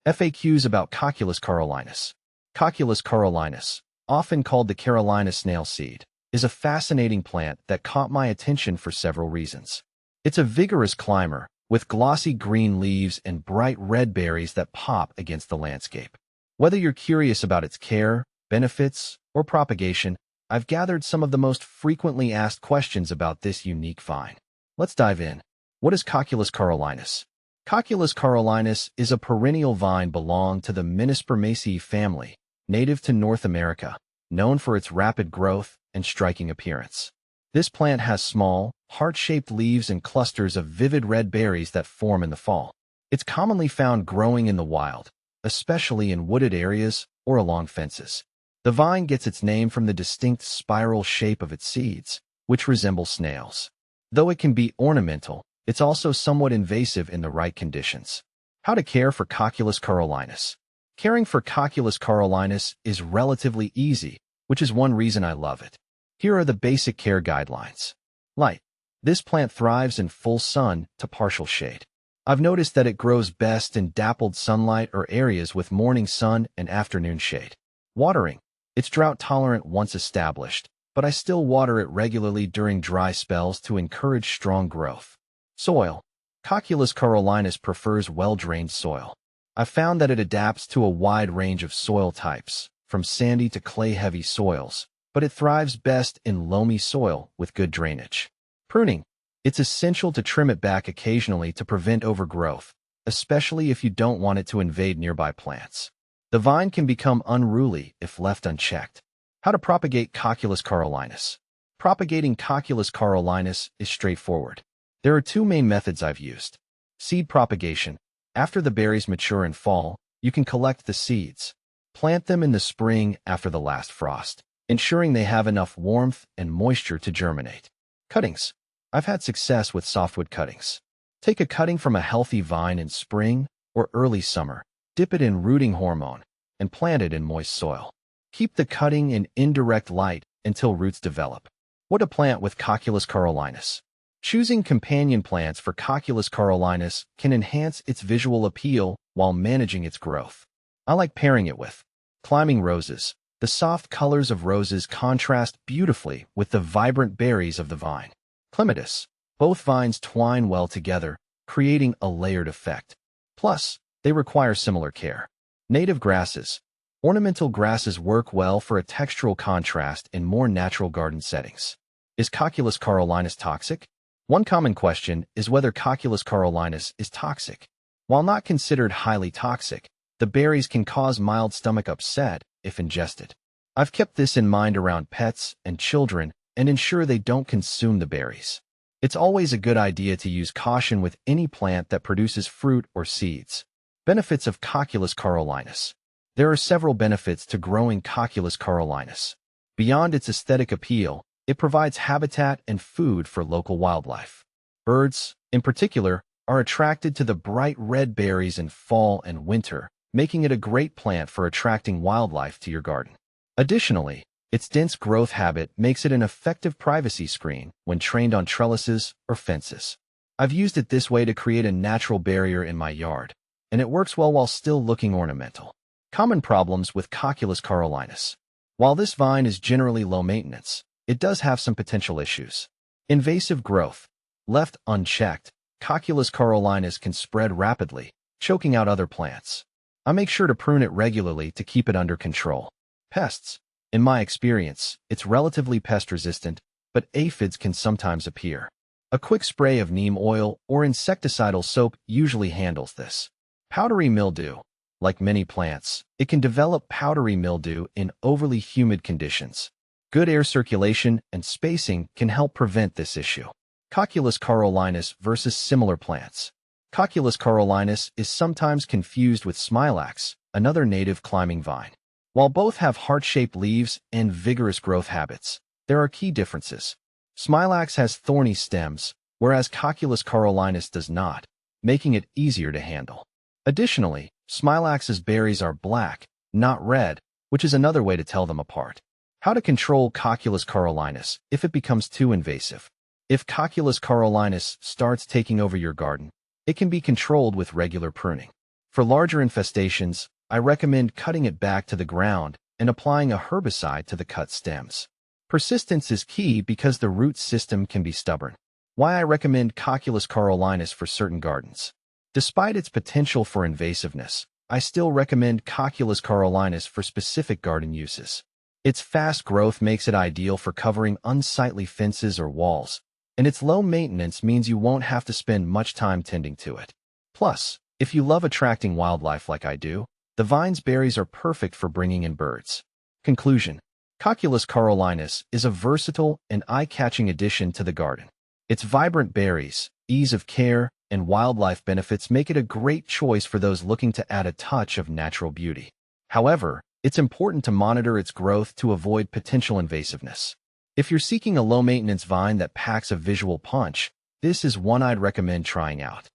FAQs about Cocculus carolinus. Cocculus carolinus, often called the Carolinus snail seed, is a fascinating plant that caught my attention for several reasons. It's a vigorous climber, with glossy green leaves and bright red berries that pop against the landscape. Whether you're curious about its care, benefits, or propagation, I've gathered some of the most frequently asked questions about this unique vine. Let's dive in. What is Cocculus carolinus? Cocculus carolinus is a perennial vine belonging to the Menispermaceae family, native to North America, known for its rapid growth and striking appearance. This plant has small, heart-shaped leaves and clusters of vivid red berries that form in the fall. It's commonly found growing in the wild, especially in wooded areas or along fences. The vine gets its name from the distinct spiral shape of its seeds, which resemble snails. Though it can be ornamental, it's also somewhat invasive in the right conditions. How to care for Cocculus carolinus. Caring for Cocculus carolinus is relatively easy, which is one reason I love it. Here are the basic care guidelines. Light. This plant thrives in full sun to partial shade. I've noticed that it grows best in dappled sunlight or areas with morning sun and afternoon shade. Watering. It's drought-tolerant once established, but I still water it regularly during dry spells to encourage strong growth. Soil. Cocculus carolinus prefers well-drained soil. I've found that it adapts to a wide range of soil types, from sandy to clay-heavy soils, but it thrives best in loamy soil with good drainage. Pruning. It's essential to trim it back occasionally to prevent overgrowth, especially if you don't want it to invade nearby plants. The vine can become unruly if left unchecked. How to propagate Cocculus carolinus. Propagating Cocculus carolinus is straightforward. There are two main methods I've used. Seed propagation. After the berries mature in fall, you can collect the seeds. Plant them in the spring after the last frost, ensuring they have enough warmth and moisture to germinate. Cuttings. I've had success with softwood cuttings. Take a cutting from a healthy vine in spring or early summer, dip it in rooting hormone, and plant it in moist soil. Keep the cutting in indirect light until roots develop. What to plant with Cocculus carolinus. Choosing companion plants for Cocculus carolinus can enhance its visual appeal while managing its growth. I like pairing it with climbing roses. The soft colors of roses contrast beautifully with the vibrant berries of the vine. Clematis. Both vines twine well together, creating a layered effect. Plus, they require similar care. Native grasses. Ornamental grasses work well for a textural contrast in more natural garden settings. Is Cocculus carolinus toxic? One common question is whether Cocculus carolinus is toxic. While not considered highly toxic, the berries can cause mild stomach upset if ingested. I've kept this in mind around pets and children and ensure they don't consume the berries. It's always a good idea to use caution with any plant that produces fruit or seeds. Benefits of Cocculus carolinus. There are several benefits to growing Cocculus carolinus. Beyond its aesthetic appeal, it provides habitat and food for local wildlife. Birds, in particular, are attracted to the bright red berries in fall and winter, making it a great plant for attracting wildlife to your garden. Additionally, its dense growth habit makes it an effective privacy screen when trained on trellises or fences. I've used it this way to create a natural barrier in my yard, and it works well while still looking ornamental. Common problems with Cocculus carolinus. While this vine is generally low maintenance, it does have some potential issues. Invasive growth. Left unchecked, Cocculus carolinus can spread rapidly, choking out other plants. I make sure to prune it regularly to keep it under control. Pests. In my experience, it's relatively pest-resistant, but aphids can sometimes appear. A quick spray of neem oil or insecticidal soap usually handles this. Powdery mildew. Like many plants, it can develop powdery mildew in overly humid conditions. Good air circulation and spacing can help prevent this issue. Cocculus carolinus versus similar plants. Cocculus carolinus is sometimes confused with smilax, another native climbing vine. While both have heart-shaped leaves and vigorous growth habits, there are key differences. Smilax has thorny stems, whereas Cocculus carolinus does not, making it easier to handle. Additionally, smilax's berries are black, not red, which is another way to tell them apart. How to control Cocculus carolinus if it becomes too invasive. If Cocculus carolinus starts taking over your garden, it can be controlled with regular pruning. For larger infestations, I recommend cutting it back to the ground and applying a herbicide to the cut stems. Persistence is key because the root system can be stubborn. Why I recommend Cocculus carolinus for certain gardens. Despite its potential for invasiveness, I still recommend Cocculus carolinus for specific garden uses. Its fast growth makes it ideal for covering unsightly fences or walls, and its low maintenance means you won't have to spend much time tending to it. Plus, if you love attracting wildlife like I do, the vine's berries are perfect for bringing in birds. Conclusion: Cocculus carolinus is a versatile and eye-catching addition to the garden. Its vibrant berries, ease of care, and wildlife benefits make it a great choice for those looking to add a touch of natural beauty. However, it's important to monitor its growth to avoid potential invasiveness. If you're seeking a low-maintenance vine that packs a visual punch, this is one I'd recommend trying out.